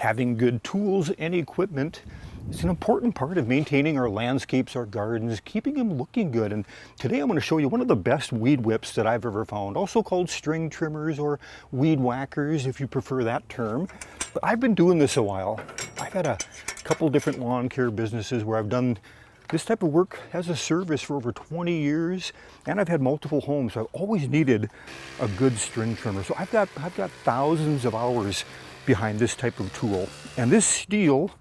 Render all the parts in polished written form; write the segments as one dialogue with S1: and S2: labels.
S1: Having good tools and equipment is an important part of maintaining our landscapes, our gardens, keeping them looking good. And today I'm going to show you one of the best weed whips that I've ever found, also called string trimmers or weed whackers if you prefer that term. But I've been doing this a while. I've had a couple different lawn care businesses where I've done this type of work as a service for over 20 years, and I've had multiple homes, so I've always needed a good string trimmer. So I've got thousands of hours behind this type of tool. And this Stihl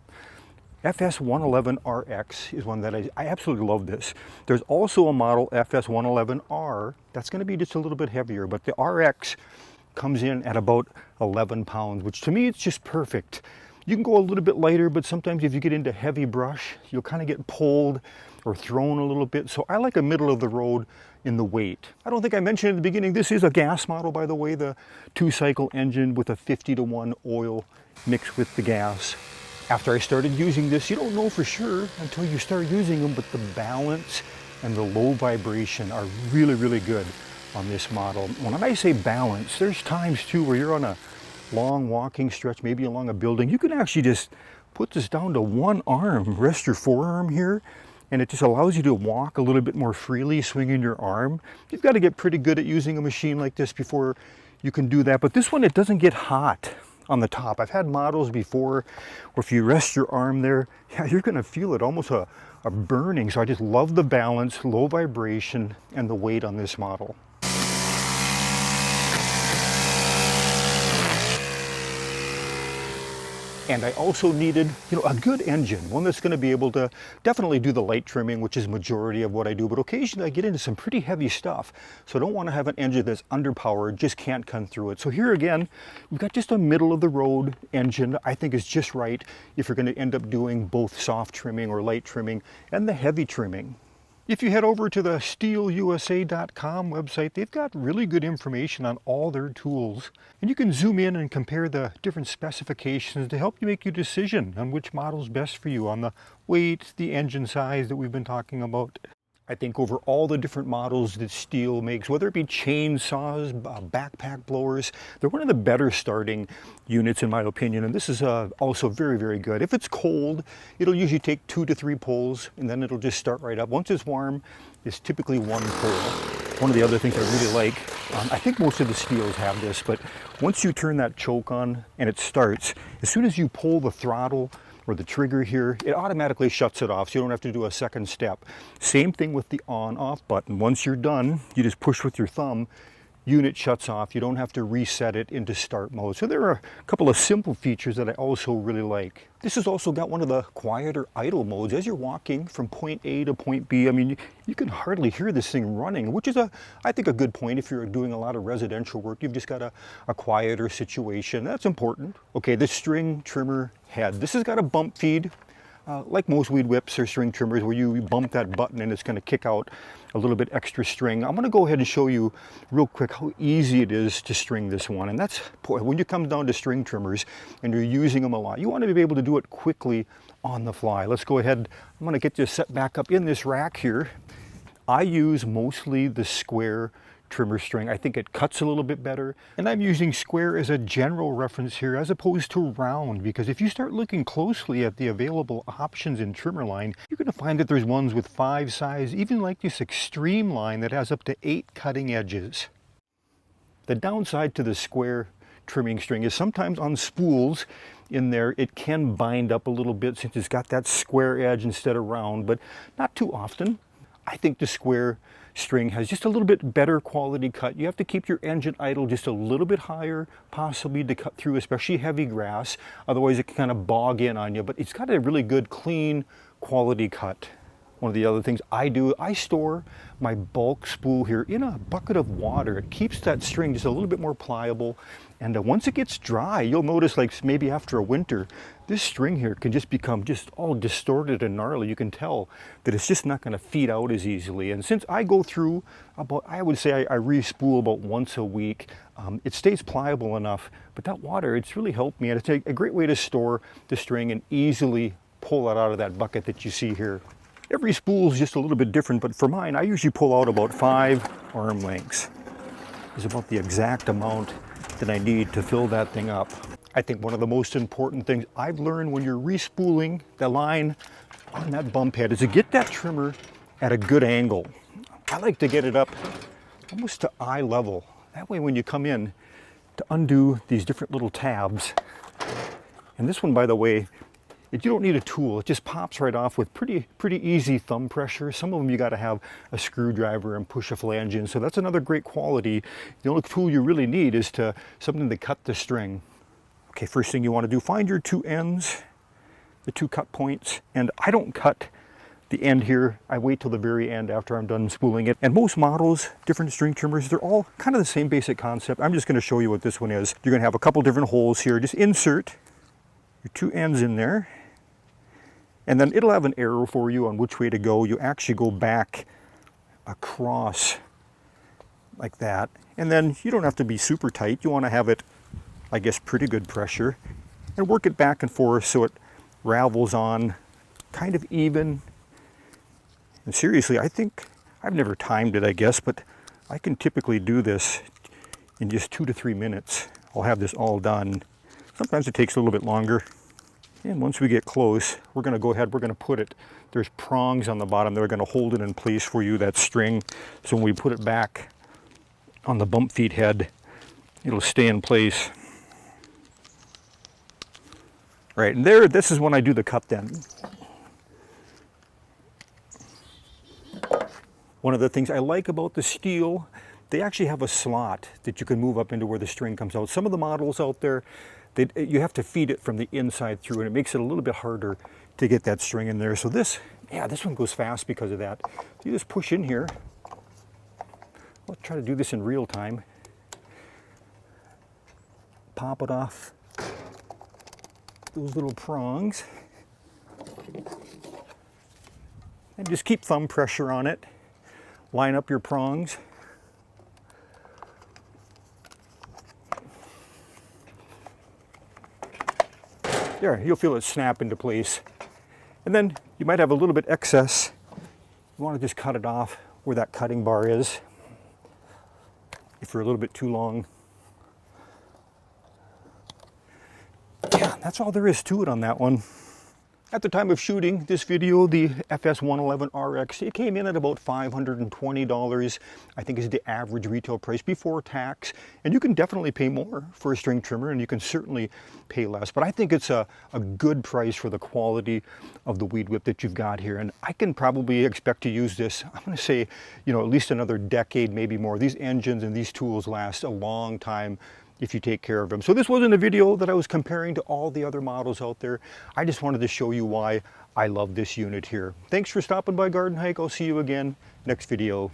S1: FS 111RX is one that I absolutely love this. There's also a model FS 111R that's going to be just a little bit heavier, but the RX comes in at about 11 pounds, which to me it's just perfect. You can go a little bit lighter, but sometimes if you get into heavy brush, you'll kind of get pulled or thrown a little bit. So I like a middle of the road in the weight. I don't think I mentioned at the beginning, this is a gas model, by the way, the 2-cycle engine with a 50-to-1 oil mixed with the gas. After I started using this, you don't know for sure until you start using them, but the balance and the low vibration are really, really good on this model. When I say balance, there's times too where you're on a long walking stretch, maybe along a building. You can actually just put this down to one arm, rest your forearm here, and it just allows you to walk a little bit more freely, swinging your arm. You've got to get pretty good at using a machine like this before you can do that. But this one, it doesn't get hot on the top. I've had models before where if you rest your arm there, yeah, you're going to feel it, almost a burning. So I just love the balance, low vibration, and the weight on this model. And I also needed, a good engine, one that's going to be able to definitely do the light trimming, which is majority of what I do, but occasionally I get into some pretty heavy stuff. So I don't want to have an engine that's underpowered, just can't come through it. So here again, we've got just a middle of the road engine I think is just right if you're going to end up doing both soft trimming or light trimming and the heavy trimming. If you head over to the stihlusa.com website, they've got really good information on all their tools. And you can zoom in and compare the different specifications to help you make your decision on which model is best for you on the weight, the engine size that we've been talking about. I think over all the different models that Stihl makes, whether it be chainsaws, backpack blowers, they're one of the better starting units in my opinion, and this is also very, very good. If it's cold, it'll usually take 2 to 3 pulls, and then it'll just start right up. Once it's warm, it's typically 1 pull. One of the other things I really like, I think most of the Stihls have this, but once you turn that choke on and it starts, as soon as you pull the throttle or the trigger here, it automatically shuts it off, so you don't have to do a second step. Same thing with the on-off button. Once you're done, you just push with your thumb, unit shuts off. You don't have to reset it into start mode. So there are a couple of simple features that I also really like. This has also got one of the quieter idle modes. As you're walking from point A to point B, I mean, you can hardly hear this thing running, which is, I think, a good point if you're doing a lot of residential work. You've just got a quieter situation. That's important. Okay, the string trimmer head. This has got a bump feed. Like most weed whips or string trimmers where you bump that button and it's going to kick out a little bit extra string. I'm going to go ahead and show you real quick how easy it is to string this one. And that's, boy, when you come down to string trimmers and you're using them a lot, you want to be able to do it quickly on the fly. Let's go ahead. I'm going to get this set back up in this rack here. I use mostly the square trimmer string. I think it cuts a little bit better, and I'm using square as a general reference here as opposed to round, because if you start looking closely at the available options in trimmer line, you're going to find that there's ones with 5 size, even like this X-Treme line that has up to 8 cutting edges. The downside to the square trimming string is sometimes on spools in there it can bind up a little bit since it's got that square edge instead of round, but not too often. I think the square string has just a little bit better quality cut. You have to keep your engine idle just a little bit higher, possibly, to cut through, especially heavy grass. Otherwise it can kind of bog in on you, but it's got a really good, clean, quality cut. One of the other things I do, I store my bulk spool here in a bucket of water. It keeps that string just a little bit more pliable. And once it gets dry, you'll notice, like maybe after a winter, this string here can just become just all distorted and gnarly. You can tell that it's just not going to feed out as easily. And since I go through about, I would say I re-spool about once a week, it stays pliable enough. But that water, it's really helped me. And it's a great way to store the string and easily pull it out of that bucket that you see here. Every spool is just a little bit different, but for mine, I usually pull out about 5 arm lengths. It's about the exact amount that I need to fill that thing up. I think one of the most important things I've learned when you're respooling the line on that bump head is to get that trimmer at a good angle. I like to get it up almost to eye level. That way when you come in to undo these different little tabs, and this one, by the way, you don't need a tool. It just pops right off with pretty easy thumb pressure. Some of them you got to have a screwdriver and push a flange in. So that's another great quality. The only tool you really need is something to cut the string. Okay, first thing you want to do, find your two ends, the two cut points. And I don't cut the end here. I wait till the very end after I'm done spooling it. And most models, different string trimmers, they're all kind of the same basic concept. I'm just going to show you what this one is. You're going to have a couple different holes here. Just insert your two ends in there. And then it'll have an arrow for you on which way to go. You actually go back across like that. And then you don't have to be super tight. You want to have it, I guess, pretty good pressure. And work it back and forth so it ravels on kind of even. And seriously, I think, I've never timed it, I guess, but I can typically do this in just 2 to 3 minutes. I'll have this all done. Sometimes it takes a little bit longer. And once we get close, we're going to go ahead, we're going to put it, there's prongs on the bottom that are going to hold it in place for you, that string. So when we put it back on the bump feed head, it'll stay in place. Right, and there, this is when I do the cut then. One of the things I like about the Stihl, they actually have a slot that you can move up into where the string comes out. Some of the models out there, you have to feed it from the inside through, and it makes it a little bit harder to get that string in there. So this one goes fast because of that. You just push in here. I'll try to do this in real time. Pop it off those little prongs. And just keep thumb pressure on it. Line up your prongs. There, you'll feel it snap into place. And then you might have a little bit excess. You want to just cut it off where that cutting bar is. If you're a little bit too long. Yeah, that's all there is to it on that one. At the time of shooting this video, the FS111RX, it came in at about $520, I think is the average retail price before tax. And you can definitely pay more for a string trimmer, and you can certainly pay less. But I think it's a good price for the quality of the weed whip that you've got here. And I can probably expect to use this, I'm going to say, at least another decade, maybe more. These engines and these tools last a long time if you take care of them. So this wasn't a video that I was comparing to all the other models out there. I just wanted to show you why I love this unit here. Thanks for stopping by Garden Hike. I'll see you again next video.